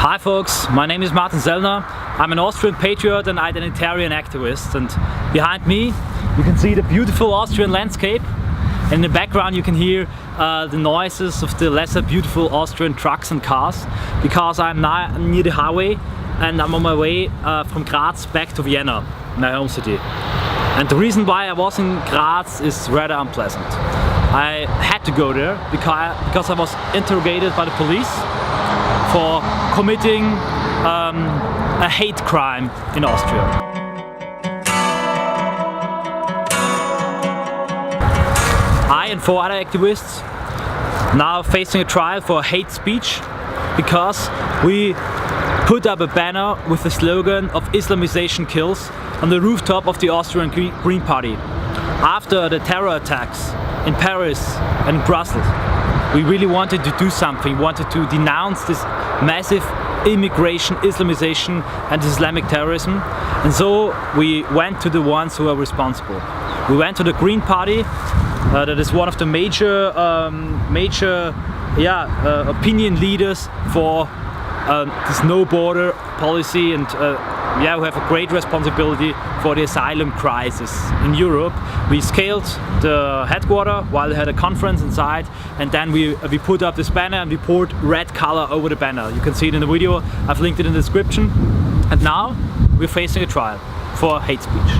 Hi folks, my name is Martin Sellner. I'm an Austrian patriot and identitarian activist, and behind me you can see the beautiful Austrian landscape, and in the background you can hear the noises of the lesser beautiful Austrian trucks and cars, because I'm near the highway and I'm on my way from Graz back to Vienna, my home city. And the reason why I was in Graz is rather unpleasant. I had to go there because I was interrogated by the police for committing a hate crime in Austria. I and 4 other activists now facing a trial for hate speech because we put up a banner with the slogan of Islamization kills on the rooftop of the Austrian Green Party. After the terror attacks in Paris and Brussels, we really wanted to do something. We wanted to denounce this massive immigration, Islamization and Islamic terrorism. And so we went to the ones who are responsible. We went to the Green Party, that is one of the major opinion leaders for this no border policy, and we have a great responsibility for the asylum crisis in Europe. We scaled the headquarters while they had a conference inside, and then we put up this banner and we poured red color over the banner. You can see it in the video, I've linked it in the description. And now we're facing a trial for hate speech.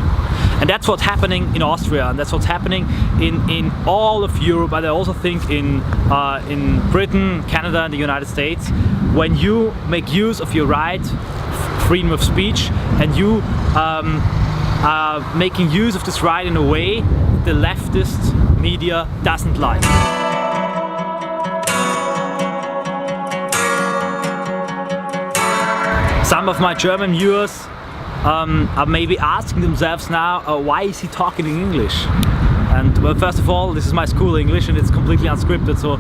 And that's what's happening in Austria, and that's what's happening in all of Europe, but I also think in Britain, Canada and the United States. When you make use of your right, freedom of speech, and you are making use of this right in a way the leftist media doesn't like. Some of my German viewers are maybe asking themselves now, why is he talking in English? And well, first of all, this is my school English and it's completely unscripted, so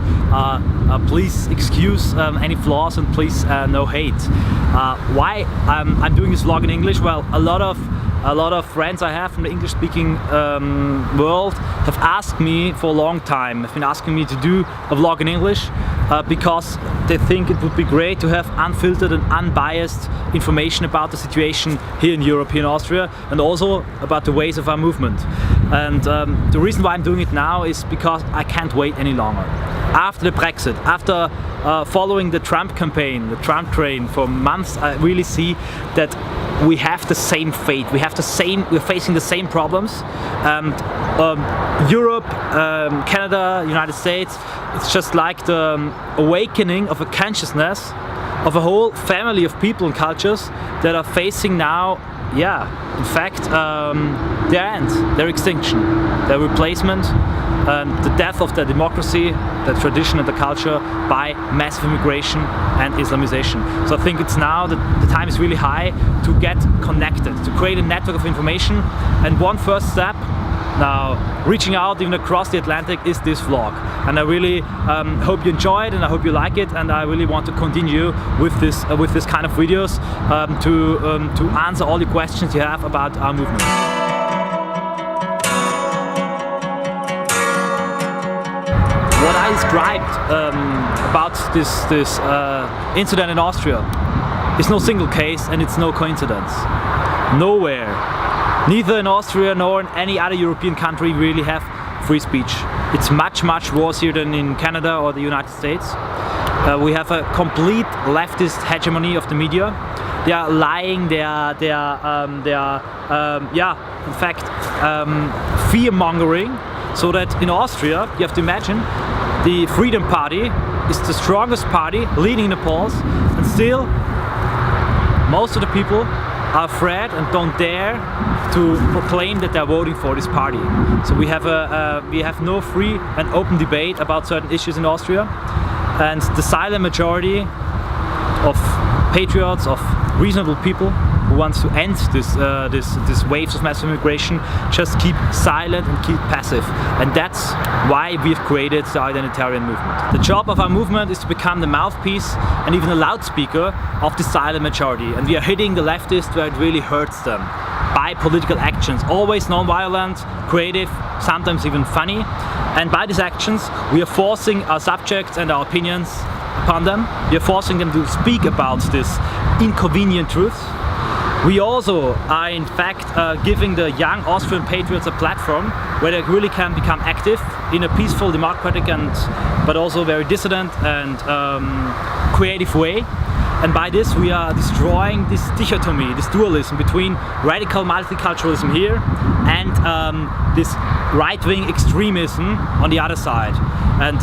please excuse any flaws and please no hate. Why I'm doing this vlog in English? Well, a lot of friends I have from the English-speaking world have asked me for a long time. Have been asking me to do a vlog in English because they think it would be great to have unfiltered and unbiased information about the situation here in Europe, here in Austria, and also about the ways of our movement. And the reason why I'm doing it now is because I can't wait any longer. After the Brexit, after following the Trump campaign, the Trump train for months, I really see that we have the same fate. We're facing the same problems. Europe, Canada, United States, it's just like the awakening of a consciousness of a whole family of people and cultures that are facing now, in fact, their end, their extinction, their replacement, the death of their democracy, the tradition and the culture by massive immigration and Islamization. So I think it's now that the time is really high to get connected, to create a network of information, and one first step now reaching out even across the Atlantic is this vlog. And I really hope you enjoy it and I hope you like it, and I really want to continue with this kind of videos to answer all the questions you have about our movement. What I described about this incident in Austria is no single case and it's no coincidence. Nowhere, neither in Austria nor in any other European country, really have free speech. It's much worse here than in Canada or the United States. We have a complete leftist hegemony of the media. They are lying, they are in fact fear-mongering, so that in Austria, you have to imagine, the Freedom Party is the strongest party leading the polls, and still most of the people are afraid and don't dare to proclaim that they're voting for this party. So we have no free and open debate about certain issues in Austria, and the silent majority of patriots, of reasonable people who wants to end this waves of massive immigration, just keep silent and keep passive. And that's why we've created the Identitarian Movement. The job of our movement is to become the mouthpiece and even a loudspeaker of the silent majority. And we are hitting the leftists where it really hurts them by political actions, always non-violent, creative, sometimes even funny. And by these actions we are forcing our subjects and our opinions upon them. We are forcing them to speak about this inconvenient truth. We also are in fact giving the young Austrian patriots a platform where they really can become active in a peaceful, democratic but also very dissident and creative way. And by this we are destroying this dichotomy, this dualism between radical multiculturalism here and this right-wing extremism on the other side. And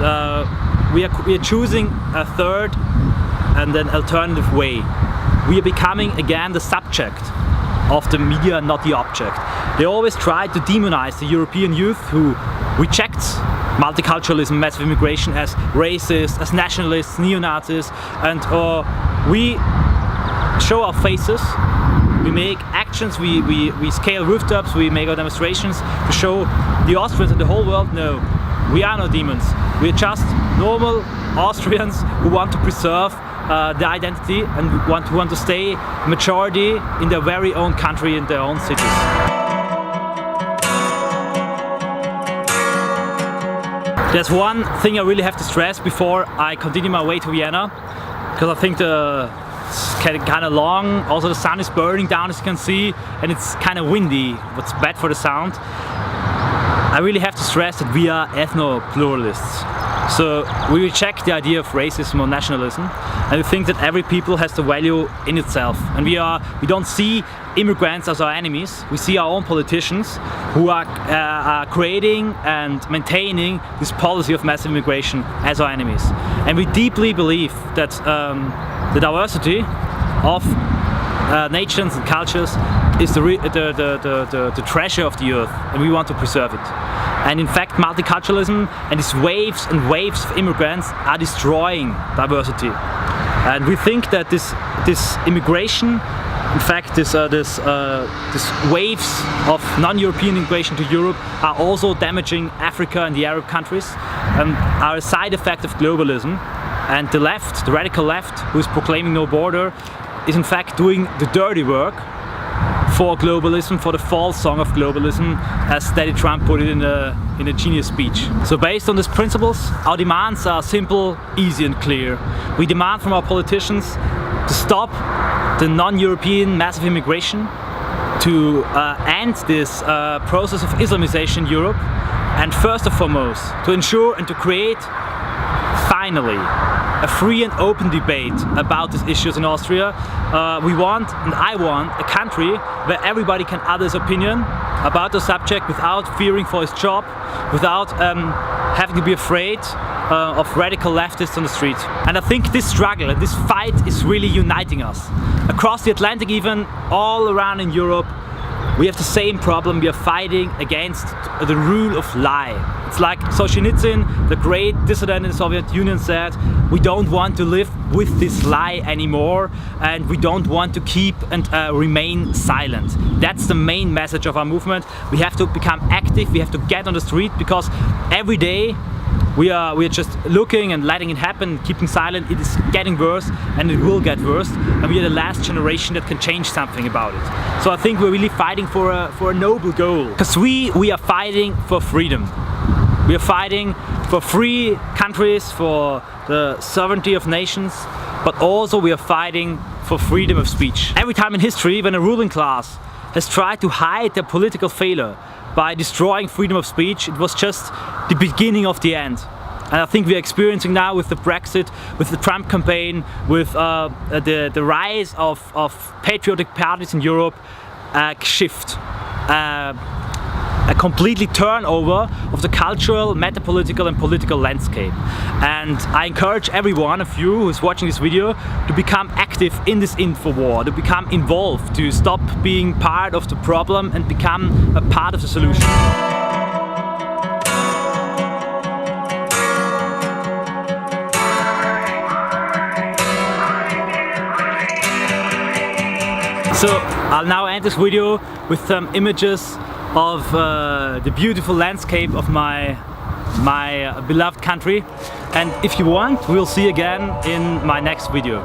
we are choosing a third and an alternative way. We are becoming again the subject of the media, not the object. They always try to demonize the European youth who rejects multiculturalism, massive immigration as racist, as nationalists, neo-Nazis, and we show our faces, we make actions, we scale rooftops, we make our demonstrations to show the Austrians and the whole world, no, we are no demons. We are just normal Austrians who want to preserve their identity and who want to stay majority in their very own country, in their own cities. There's one thing I really have to stress before I continue my way to Vienna, because I think it's kind of long. Also the sun is burning down, as you can see, and it's kind of windy, what's bad for the sound. I really have to stress that we are ethnopluralists. So we reject the idea of racism or nationalism, and we think that every people has the value in itself. And we don't see immigrants as our enemies. We see our own politicians who are creating and maintaining this policy of massive immigration as our enemies. And we deeply believe that the diversity of nations and cultures is the treasure of the earth, and we want to preserve it. And in fact, multiculturalism and these waves and waves of immigrants are destroying diversity. And we think that this immigration, in fact, this waves of non-European immigration to Europe are also damaging Africa and the Arab countries, and are a side effect of globalism. And the left, the radical left, who is proclaiming no border, is in fact doing the dirty work for globalism, for the false song of globalism, as Daddy Trump put it in a genius speech. So based on these principles, our demands are simple, easy and clear. We demand from our politicians to stop the non-European massive immigration, to end this process of Islamization in Europe, and first and foremost, to ensure and to create, finally, a free and open debate about these issues in Austria. We want, and I want, a country where everybody can utter his opinion about the subject without fearing for his job, without having to be afraid of radical leftists on the street. And I think this struggle and this fight is really uniting us. Across the Atlantic, even all around in Europe, we have the same problem. We are fighting against the rule of lie. It's like Solzhenitsyn, the great dissident in the Soviet Union, said, we don't want to live with this lie anymore, and we don't want to keep and remain silent. That's the main message of our movement. We have to become active, we have to get on the street, because every day we are just looking and letting it happen, keeping silent. It is getting worse, and it will get worse, and we are the last generation that can change something about it. So I think we're really fighting for a noble goal, because we are fighting for freedom. We are fighting for free countries, for the sovereignty of nations, but also we are fighting for freedom of speech. Every time in history when a ruling class has tried to hide their political failure by destroying freedom of speech, it was just the beginning of the end. And I think we are experiencing now with the Brexit, with the Trump campaign, with the rise of patriotic parties in Europe, a shift. A completely turnover of the cultural, metapolitical and political landscape. And I encourage every one of you who is watching this video to become active in this infowar, to become involved, to stop being part of the problem and become a part of the solution. So I'll now end this video with some images of the beautiful landscape of my beloved country, and if you want, we'll see again in my next video.